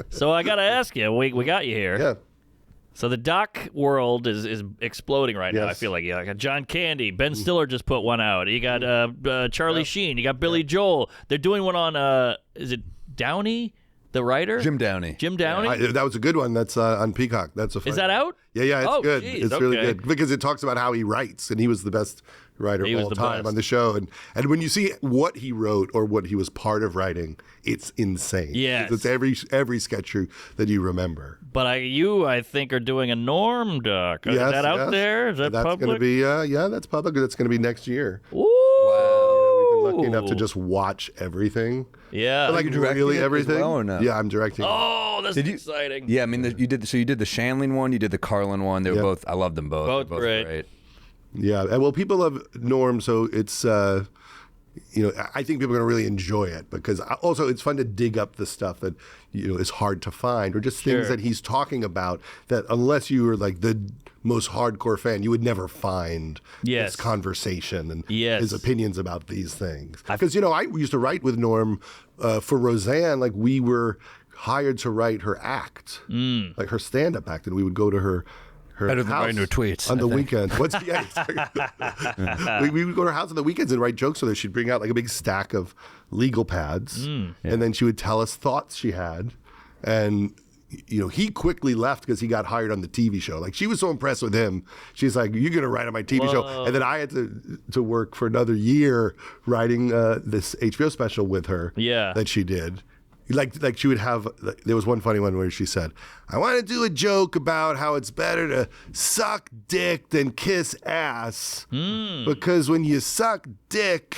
So I got to ask you, we got you here. Yeah. So the doc world is exploding right now. Yes. I feel like you got John Candy, Ben Stiller just put one out. You got Charlie Sheen. You got Billy Joel. They're doing one on is it Downey, the writer? Jim Downey. That was a good one. That's on Peacock. That's a fun Is that out? Yeah, it's good. Geez, it's really good because it talks about how he writes, and he was the best writer of all time on the show. And when you see what he wrote or what he was part of writing, it's insane. Yes. It's every sketch that you remember. But you, I think, are doing a Norm doc. Is that out there? Is that that's public? Going to be, that's public. That's going to be next year. Ooh. We've been lucky enough to just watch everything. Yeah. But like really everything. As well, or no? Yeah, I'm directing. Oh, that's exciting. Yeah, I mean, you did the Shanley one, you did the Carlin one. They were both. I loved them both. Both great. Yeah, and well, people love Norm, so it's I think people are going to really enjoy it because also it's fun to dig up the stuff that is hard to find or just things that he's talking about that unless you were like the most hardcore fan, you would never find this conversation and his opinions about these things. Because I used to write with Norm for Roseanne, like we were hired to write her act, like her stand-up act, and we would go to her better than house writing her tweets on the weekends. We would go to her house on the weekends and write jokes with her. She'd bring out like a big stack of legal pads, and then she would tell us thoughts she had. And he quickly left because he got hired on the TV show. Like she was so impressed with him, she's like, "You're going to write on my TV show." And then I had to work for another year writing this HBO special with her. Yeah, that she did. Like she would have, there was one funny one where she said, "I want to do a joke about how it's better to suck dick than kiss ass because when you suck dick,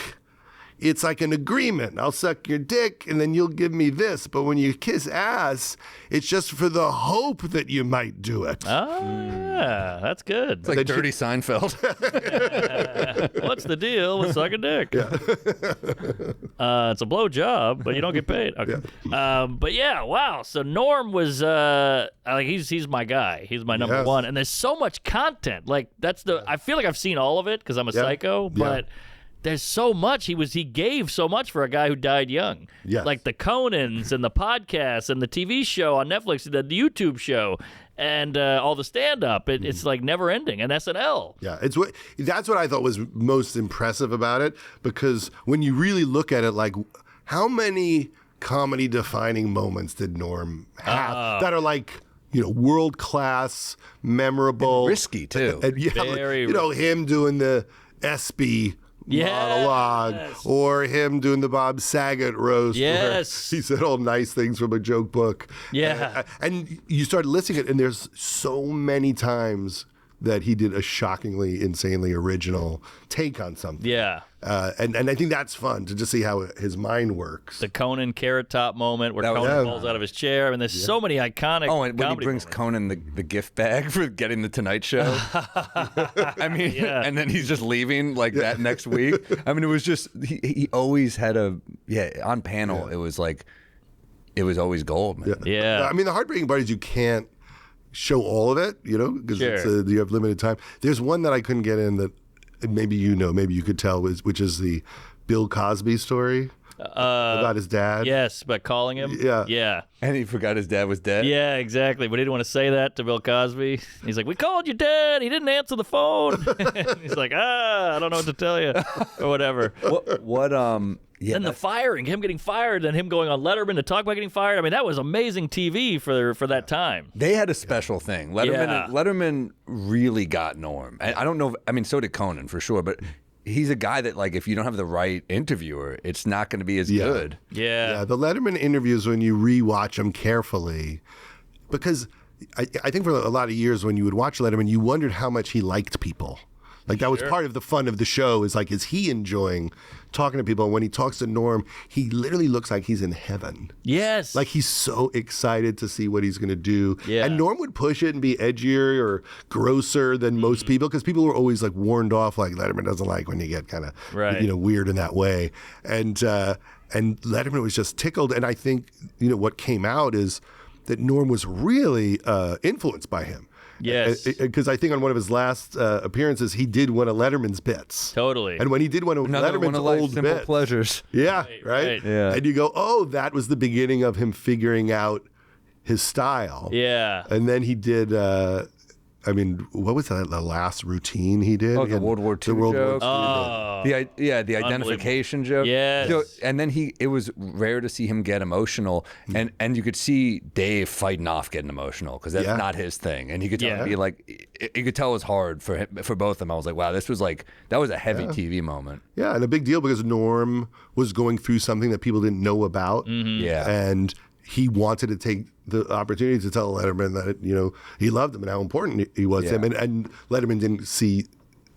it's like an agreement. I'll suck your dick and then you'll give me this. But when you kiss ass, it's just for the hope that you might do it." Oh, yeah. That's good. It's like Dirty Seinfeld. What's the deal with sucking dick? Yeah. It's a blow job, but you don't get paid. Okay. Yeah. But yeah, wow. So Norm was he's my guy. He's my number one. And there's so much content. Like I feel like I've seen all of it because I'm a psycho, but there's so much. He gave so much for a guy who died young. Yes. Like the Conans and the podcasts and the TV show on Netflix, the YouTube show, and all the stand-up. It's like never ending. And SNL. Yeah, that's what I thought was most impressive about it, because when you really look at it, like how many comedy-defining moments did Norm have that are like world-class, memorable, and risky too. And Very him doing the ESPY monologue, or him doing the Bob Saget roast. Yes. He said all nice things from a joke book. Yeah. And you start listening to it, and there's so many times that he did a shockingly, insanely original take on something. Yeah. And I think that's fun to just see how his mind works. The Conan Carrot Top moment where Conan falls out of his chair. I mean, there's so many iconic Oh, and when he brings moments. Conan the gift bag for getting the Tonight Show. I mean, and then he's just leaving like that next week. I mean, it was just, he always had on panel, it was like, it was always gold, man. Yeah. I mean, the heartbreaking part is you can't show all of it, because you have limited time. There's one that I couldn't get in that maybe maybe you could tell, which is the Bill Cosby story about his dad. Yes, but calling him. Yeah. And he forgot his dad was dead. Yeah, exactly. But he didn't want to say that to Bill Cosby. He's like, "We called your dad. He didn't answer the phone." He's like, I don't know what to tell you, or whatever. Then the firing, him getting fired, and him going on Letterman to talk about getting fired. I mean, that was amazing TV for that time. They had a special thing. Letterman really got Norm. I don't know. I mean, so did Conan for sure, but he's a guy that, like, if you don't have the right interviewer, it's not going to be as good. Yeah. The Letterman interviews, when you rewatch them carefully, because I think for a lot of years when you would watch Letterman, you wondered how much he liked people. Like, that was part of the fun of the show, is like, is he enjoying talking to people? And when he talks to Norm, he literally looks like he's in heaven. Yes. Like, he's so excited to see what he's going to do. Yeah. And Norm would push it and be edgier or grosser than most people, because people were always like warned off, like, Letterman doesn't like when you get kind of weird in that way. And Letterman was just tickled. And I think what came out is that Norm was really influenced by him. Yes. Because I think on one of his last appearances, he did one of Letterman's bits. Totally. And when he did one of Letterman's old Simple bits. Pleasures. Yeah, right? Yeah. And you go, oh, that was the beginning of him figuring out his style. Yeah. And then he did. I mean, what was that? The last routine he did? Oh, the World War II joke. The identification joke. Yes. So, and then it was rare to see him get emotional, and you could see Dave fighting off getting emotional because that's not his thing, and he could tell be like, you could tell it was hard for him, for both of them. I was like, wow, that was a heavy TV moment. Yeah, and a big deal because Norm was going through something that people didn't know about. Yeah, and he wanted to take the opportunity to tell Letterman that, he loved him and how important he was to him. And Letterman didn't see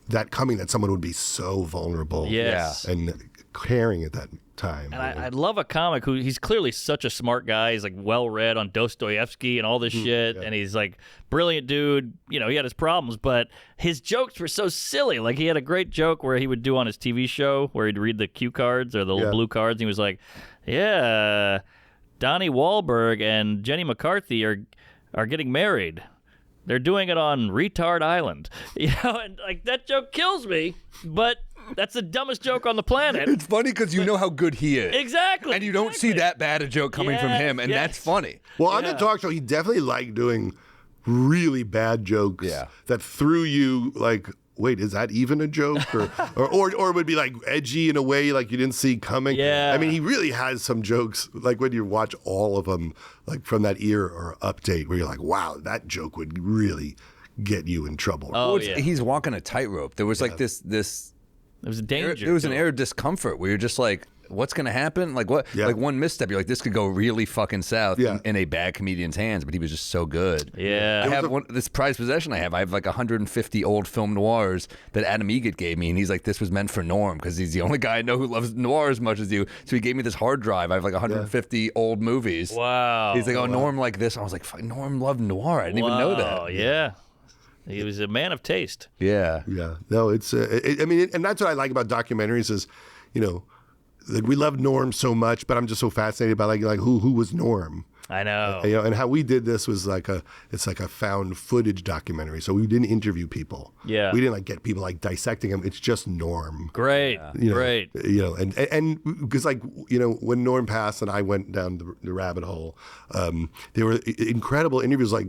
that coming, that someone would be so vulnerable and caring at that time. And I love a comic who, he's clearly such a smart guy. He's like well-read on Dostoevsky and all this shit. And he's like brilliant dude. He had his problems, but his jokes were so silly. Like he had a great joke where he would do on his TV show where he'd read the cue cards or the little blue cards. And he was like, Donnie Wahlberg and Jenny McCarthy are getting married. They're doing it on Retard Island. And like that joke kills me, but that's the dumbest joke on the planet. It's funny because you know how good he is. Exactly. And you don't see that bad a joke coming from him, and that's funny. Well, on the talk show, he definitely liked doing really bad jokes that threw you like, wait, is that even a joke? Or would be like edgy in a way like you didn't see coming. Yeah. I mean, he really has some jokes, like when you watch all of them, like from that era or update, where you're like, wow, that joke would really get you in trouble. Oh, He's walking a tightrope. There was like this. It was a danger. There was an air of discomfort where you're just like, what's going to happen? Like what? Yeah. Like one misstep, you're like, this could go really fucking south in a bad comedian's hands. But he was just so good. Yeah. I have this prized possession. I have like 150 old film noirs that Adam Egget gave me, and he's like, this was meant for Norm because he's the only guy I know who loves noir as much as you. So he gave me this hard drive. I have like 150 old movies. Wow. He's like, Norm like this. I was like, fuck, Norm loved noir. I didn't even know that. Oh yeah. He was a man of taste. Yeah. Yeah. No, it's. I mean, and that's what I like about documentaries is, like we love Norm so much, but I'm just so fascinated by like who was Norm. I know. And how we did this was it's like a found footage documentary. So we didn't interview people. Yeah. We didn't like get people like dissecting him. It's just Norm. Great. Great. And because when Norm passed and I went down the rabbit hole, there were incredible interviews like,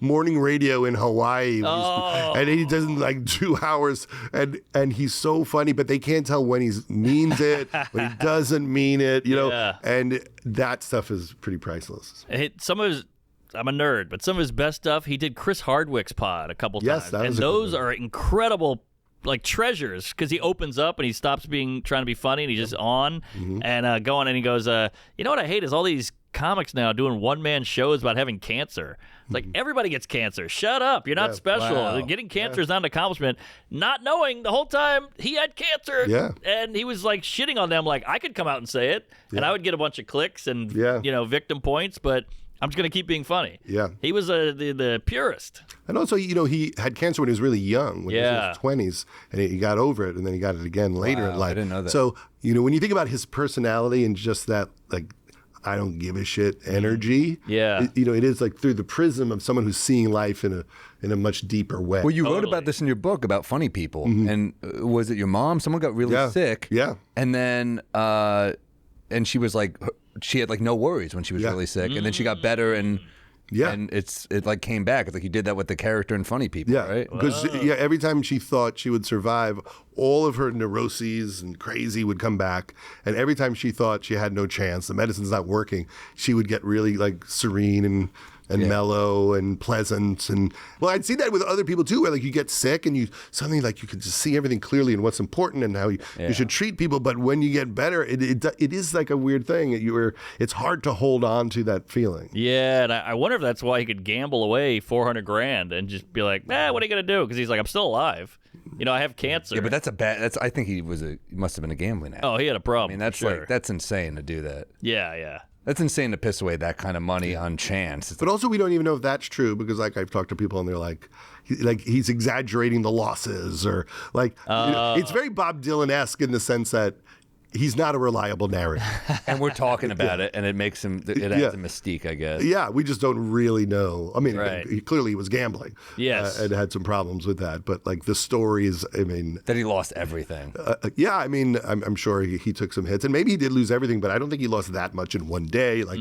morning radio in Hawaii. And he does like 2 hours and he's so funny, but they can't tell when he means it, when he doesn't mean it, and that stuff is pretty priceless. Some of his, I'm a nerd, but some of his best stuff, he did Chris Hardwick's pod a couple times. That was and those are incredible like treasures because he opens up and he stops trying to be funny and he's just on and going and he goes, you know what I hate is all these comics now doing one-man shows about having cancer. It's like everybody gets cancer. Shut up. You're not special. Wow. Getting cancer is not an accomplishment. Not knowing the whole time he had cancer. Yeah. And he was like shitting on them like I could come out and say it and I would get a bunch of clicks and victim points, but I'm just going to keep being funny. Yeah. He was the purist. And also, he had cancer when he was really young, when he was in his 20s, and he got over it, and then he got it again later in life. I didn't know that. So, when you think about his personality and just that, like, I don't give a shit energy, it is like through the prism of someone who's seeing life in a much deeper way. Well, you wrote about this in your book about funny people, and was it your mom? Someone got really sick, and then and she was like, she had like no worries when she was really sick, and then she got better, and it like came back. It's like you did that with the character in Funny People, right? Because every time she thought she would survive, all of her neuroses and crazy would come back, and every time she thought she had no chance, the medicine's not working, she would get really like serene and mellow and pleasant. And well, I'd see that with other people too, where like you get sick and you suddenly like you can just see everything clearly and what's important and how you should treat people. But when you get better, it is like a weird thing. It's hard to hold on to that feeling. Yeah, and I wonder if that's why he could gamble away $400,000 and just be like, what are you gonna do? Because he's like, I'm still alive. I have cancer. Yeah, but I think he must have been a gambling addict. Oh, he had a problem. I mean, that's like that's insane to do that. Yeah. That's insane to piss away that kind of money on chance. But also, we don't even know if that's true because, like, I've talked to people and they're like he's exaggerating the losses, or like it's very Bob Dylan-esque in the sense that he's not a reliable narrator. And we're talking about it, and it makes him. It adds a mystique, I guess. Yeah, we just don't really know. I mean, Right. he clearly was gambling. Yes, and had some problems with that. But like the stories, I mean, that he lost everything. I mean, I'm sure he took some hits, and maybe he did lose everything, but I don't think he lost that much in one day. Like